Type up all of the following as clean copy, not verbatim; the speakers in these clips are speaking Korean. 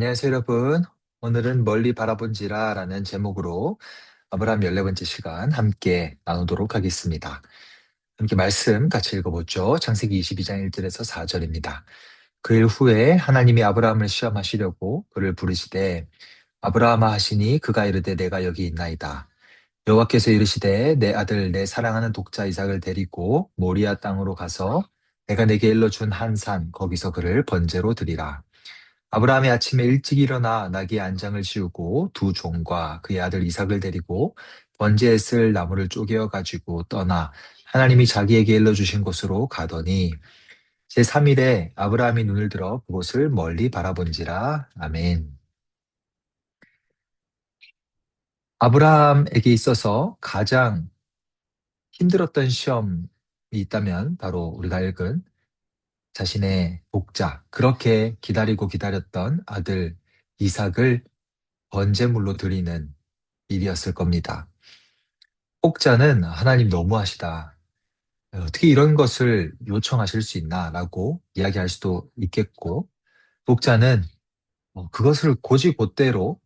안녕하세요, 여러분. 오늘은 멀리 바라본지라라는 제목으로 아브라함 14번째 시간 함께 나누도록 하겠습니다. 함께 말씀 같이 읽어보죠. 창세기 22장 1절에서 4절입니다. 그일 후에 하나님이 아브라함을 시험하시려고 그를 부르시되 아브라함아 하시니 그가 이르되 내가 여기 있나이다. 여호와께서 이르시되 내 아들 내 사랑하는 독자 이삭을 데리고 모리아 땅으로 가서 내가 내게 일러준 한 산 거기서 그를 번제로 드리라. 아브라함이 아침에 일찍 일어나 나귀의 안장을 씌우고 두 종과 그의 아들 이삭을 데리고 번제에 쓸 나무를 쪼개어 가지고 떠나 하나님이 자기에게 일러주신 곳으로 가더니 제3일에 아브라함이 눈을 들어 그곳을 멀리 바라본지라. 아멘. 아브라함에게 있어서 가장 힘들었던 시험이 있다면 바로 우리가 읽은 자신의 복자, 그렇게 기다리고 기다렸던 아들 이삭을 번제물로 드리는 일이었을 겁니다. 혹자는 하나님 너무하시다. 어떻게 이런 것을 요청하실 수 있나? 라고 이야기할 수도 있겠고, 독자는 그것을 곧이곧대로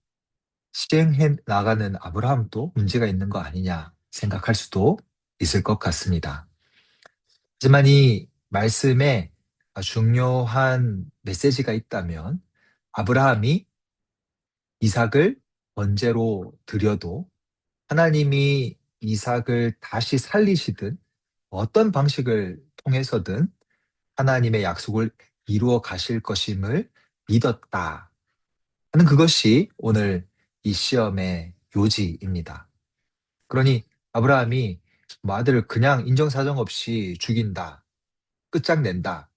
시행해 나가는 아브라함도 문제가 있는 거 아니냐 생각할 수도 있을 것 같습니다. 하지만 이 말씀에 중요한 메시지가 있다면, 아브라함이 이삭을 번제로 드려도 하나님이 이삭을 다시 살리시든 어떤 방식을 통해서든 하나님의 약속을 이루어 가실 것임을 믿었다 하는 그것이 오늘 이 시험의 요지입니다. 그러니 아브라함이 뭐 아들을 그냥 인정사정 없이 죽인다, 끝장낸다,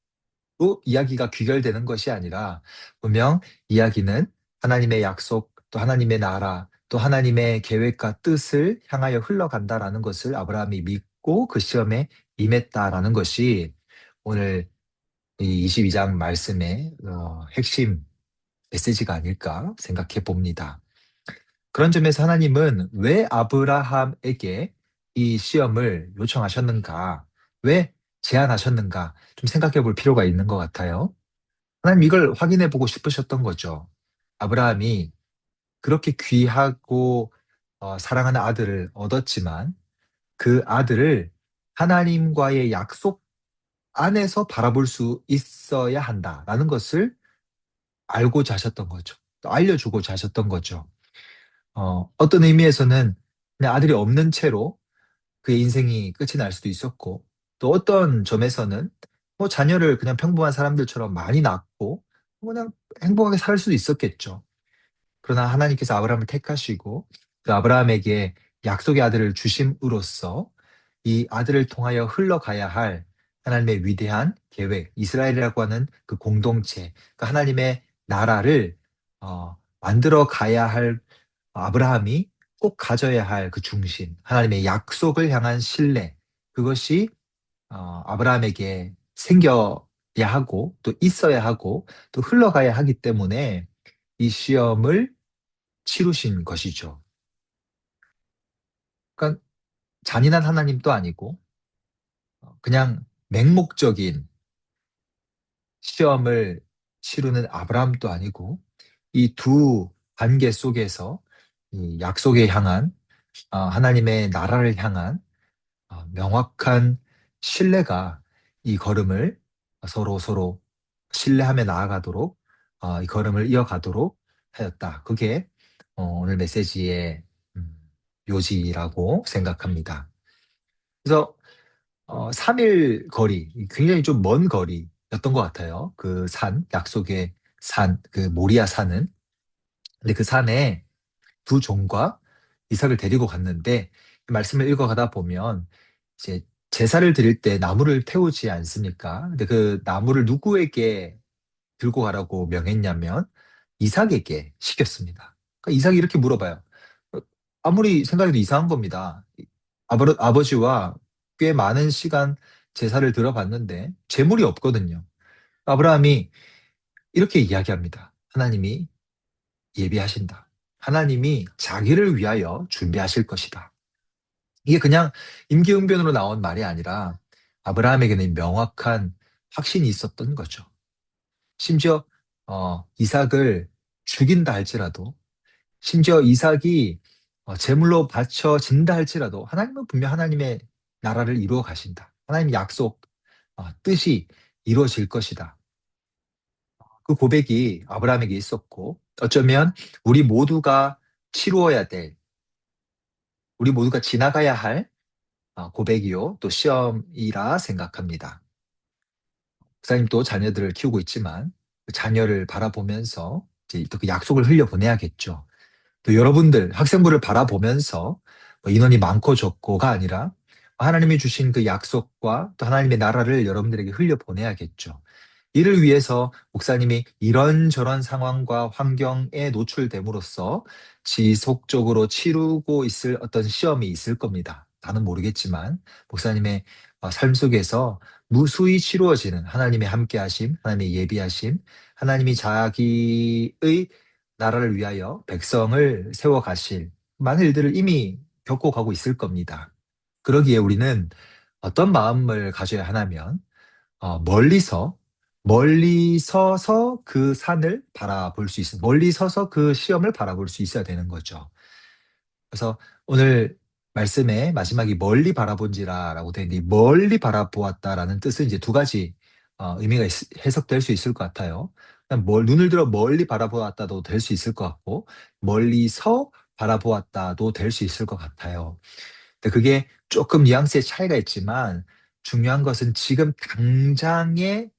또 이야기가 귀결되는 것이 아니라 분명 이야기는 하나님의 약속, 또 하나님의 나라, 또 하나님의 계획과 뜻을 향하여 흘러간다라는 것을 아브라함이 믿고 그 시험에 임했다라는 것이 오늘 이 22장 말씀의 핵심 메시지가 아닐까 생각해 봅니다. 그런 점에서 하나님은 왜 아브라함에게 이 시험을 요청하셨는가? 왜 제안하셨는가? 좀 생각해 볼 필요가 있는 것 같아요. 하나님 이걸 확인해 보고 싶으셨던 거죠. 아브라함이 그렇게 귀하고 사랑하는 아들을 얻었지만 그 아들을 하나님과의 약속 안에서 바라볼 수 있어야 한다라는 것을 알고자 하셨던 거죠. 또 알려주고자 하셨던 거죠. 어떤 의미에서는 그냥 아들이 없는 채로 그의 인생이 끝이 날 수도 있었고, 또 어떤 점에서는 뭐 자녀를 그냥 평범한 사람들처럼 많이 낳고 그냥 행복하게 살 수도 있었겠죠. 그러나 하나님께서 아브라함을 택하시고 그 아브라함에게 약속의 아들을 주심으로써 이 아들을 통하여 흘러가야 할 하나님의 위대한 계획, 이스라엘이라고 하는 그 공동체, 그 하나님의 나라를 만들어 가야 할 아브라함이 꼭 가져야 할 그 중심, 하나님의 약속을 향한 신뢰, 그것이 아브라함에게 생겨야 하고 또 있어야 하고 또 흘러가야 하기 때문에 이 시험을 치루신 것이죠. 그러니까 잔인한 하나님도 아니고 그냥 맹목적인 시험을 치르는 아브라함도 아니고 이 두 관계 속에서 이 약속에 향한 하나님의 나라를 향한 명확한 신뢰가 이 걸음을 서로 서로 신뢰하며 나아가도록 이 걸음을 이어가도록 하였다. 그게 오늘 메시지의 음, 요지라고 생각합니다. 그래서 3일 거리, 굉장히 좀 먼 거리였던 것 같아요. 그 산, 약속의 산, 그 모리아 산은. 근데 그 산에 두 종과 이삭을 데리고 갔는데 말씀을 읽어가다 보면 이제 제사를 드릴 때 나무를 태우지 않습니까? 근데 그 나무를 누구에게 들고 가라고 명했냐면 이삭에게 시켰습니다. 그러니까 이삭이 이렇게 물어봐요. 어, 아무리 생각해도 이상한 겁니다. 아버지와 꽤 많은 시간 제사를 들어봤는데 재물이 없거든요. 아브라함이 이렇게 이야기합니다. 하나님이 예비하신다. 하나님이 자기를 위하여 준비하실 것이다. 이게 그냥 임기응변으로 나온 말이 아니라 아브라함에게는 명확한 확신이 있었던 거죠. 심지어 이삭을 죽인다 할지라도, 심지어 이삭이 제물로 바쳐진다 할지라도 하나님은 분명 하나님의 나라를 이루어 가신다. 하나님의 약속, 뜻이 이루어질 것이다. 그 고백이 아브라함에게 있었고, 어쩌면 우리 모두가 치루어야 될, 우리 모두가 지나가야 할 고백이요, 또 시험이라 생각합니다. 목사님도 자녀들을 키우고 있지만 그 자녀를 바라보면서 이제 또 그 약속을 흘려보내야겠죠. 또 여러분들 학생부를 바라보면서 뭐 인원이 많고 적고가 아니라 하나님이 주신 그 약속과 또 하나님의 나라를 여러분들에게 흘려보내야겠죠. 이를 위해서 목사님이 이런저런 상황과 환경에 노출됨으로써 지속적으로 치르고 있을 어떤 시험이 있을 겁니다. 나는 모르겠지만 목사님의 삶 속에서 무수히 치루어지는 하나님의 함께하심, 하나님의 예비하심, 하나님이 자기의 나라를 위하여 백성을 세워가실 많은 일들을 이미 겪어가고 있을 겁니다. 그러기에 우리는 어떤 마음을 가져야 하냐면 멀리 서서 그 산을 바라볼 수 있어. 멀리 서서 그 시험을 바라볼 수 있어야 되는 거죠. 그래서 오늘 말씀의 마지막이 멀리 바라본지라라고 되어 있는데, 멀리 바라보았다라는 뜻은 이제 두 가지 의미가 해석될 수 있을 것 같아요. 그냥 눈을 들어 멀리 바라보았다도 될 수 있을 것 같고, 멀리서 바라보았다도 될 수 있을 것 같아요. 근데 그게 조금 뉘앙스의 차이가 있지만, 중요한 것은 지금 당장의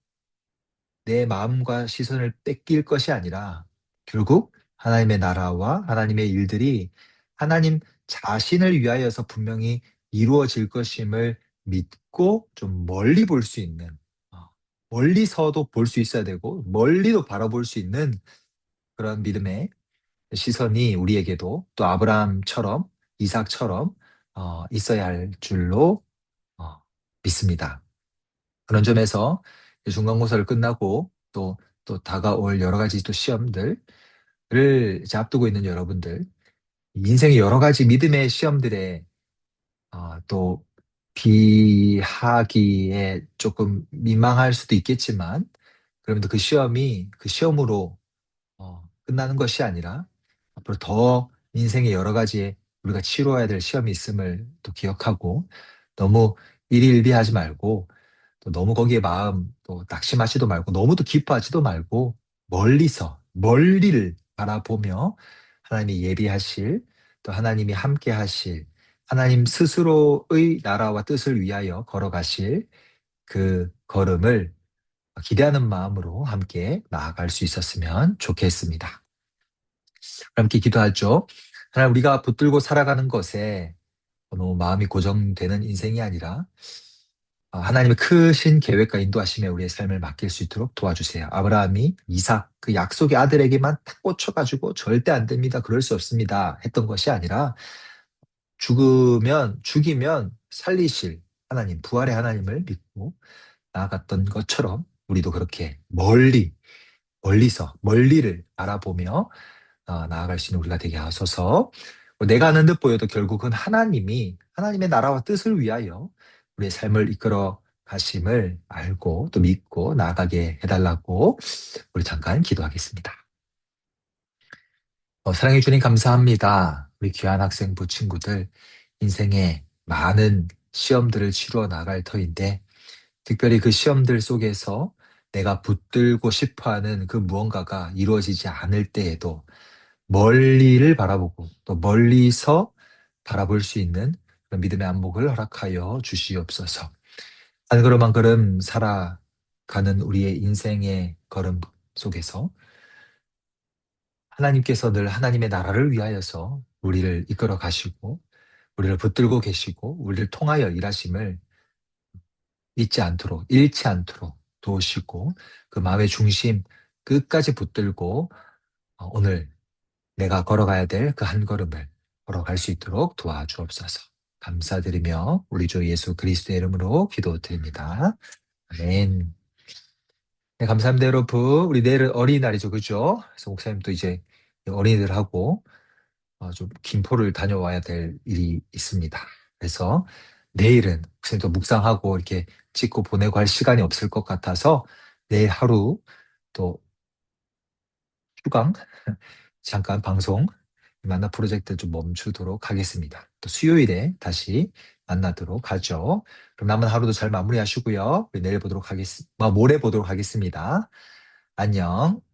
내 마음과 시선을 뺏길 것이 아니라 결국 하나님의 나라와 하나님의 일들이 하나님 자신을 위하여서 분명히 이루어질 것임을 믿고 좀 멀리 볼 수 있는, 어, 멀리서도 볼 수 있어야 되고 멀리도 바라볼 수 있는 그런 믿음의 시선이 우리에게도 또 아브라함처럼, 이삭처럼 있어야 할 줄로 어, 믿습니다. 그런 점에서 중간고사를 끝나고 또 다가올 여러 가지 또 시험들을 이제 앞두고 있는 여러분들, 인생의 여러 가지 믿음의 시험들에 또 비하기에 조금 민망할 수도 있겠지만, 그러면도 그 시험이 그 시험으로 끝나는 것이 아니라 앞으로 더 인생의 여러 가지에 우리가 치루어야 될 시험이 있음을 또 기억하고, 너무 일희일비하지 말고 또 너무 거기에 마음 또 낙심하지도 말고 너무 또 기뻐하지도 말고 멀리서 멀리를 바라보며 하나님이 예비하실, 또 하나님이 함께 하실, 하나님 스스로의 나라와 뜻을 위하여 걸어가실 그 걸음을 기대하는 마음으로 함께 나아갈 수 있었으면 좋겠습니다. 함께 기도하죠. 하나님, 우리가 붙들고 살아가는 것에 너무 마음이 고정되는 인생이 아니라 하나님의 크신 계획과 인도하심에 우리의 삶을 맡길 수 있도록 도와주세요. 아브라함이 이삭, 그 약속의 아들에게만 탁 꽂혀가지고 절대 안 됩니다, 그럴 수 없습니다 했던 것이 아니라, 죽이면 살리실 하나님, 부활의 하나님을 믿고 나아갔던 것처럼 우리도 그렇게 멀리서 멀리를 바라보며 나아갈 수 있는 우리가 되게 하소서. 내가 아는 듯 보여도 결국은 하나님이 하나님의 나라와 뜻을 위하여 우리의 삶을 이끌어 가심을 알고 또 믿고 나아가게 해달라고 우리 잠깐 기도하겠습니다. 사랑해 주님 감사합니다. 우리 귀한 학생부 친구들, 인생에 많은 시험들을 치루어 나갈 터인데, 특별히 그 시험들 속에서 내가 붙들고 싶어하는 그 무언가가 이루어지지 않을 때에도 멀리를 바라보고 또 멀리서 바라볼 수 있는 그런 믿음의 안목을 허락하여 주시옵소서. 한 걸음 한 걸음 살아가는 우리의 인생의 걸음 속에서 하나님께서 늘 하나님의 나라를 위하여서 우리를 이끌어 가시고 우리를 붙들고 계시고 우리를 통하여 일하심을 잊지 않도록, 잃지 않도록 도우시고, 그 마음의 중심 끝까지 붙들고 오늘 내가 걸어가야 될 그 한 걸음을 걸어갈 수 있도록 도와주옵소서. 감사드리며 우리 주 예수 그리스도의 이름으로 기도드립니다. 아멘. 네, 감사합니다, 여러분. 우리 내일은 어린이날이죠, 그죠? 그래서 목사님도 이제 어린이들하고 좀 김포를 다녀와야 될 일이 있습니다. 그래서 내일은 목사님도 묵상하고 이렇게 찍고 보내고 할 시간이 없을 것 같아서 내일 하루 또 휴강, 잠깐 방송, 만나 프로젝트 좀 멈추도록 하겠습니다. 또 수요일에 다시 만나도록 하죠. 그럼 남은 하루도 잘 마무리하시고요. 우리 내일 보도록 하겠습니다. 모레 보도록 하겠습니다. 안녕.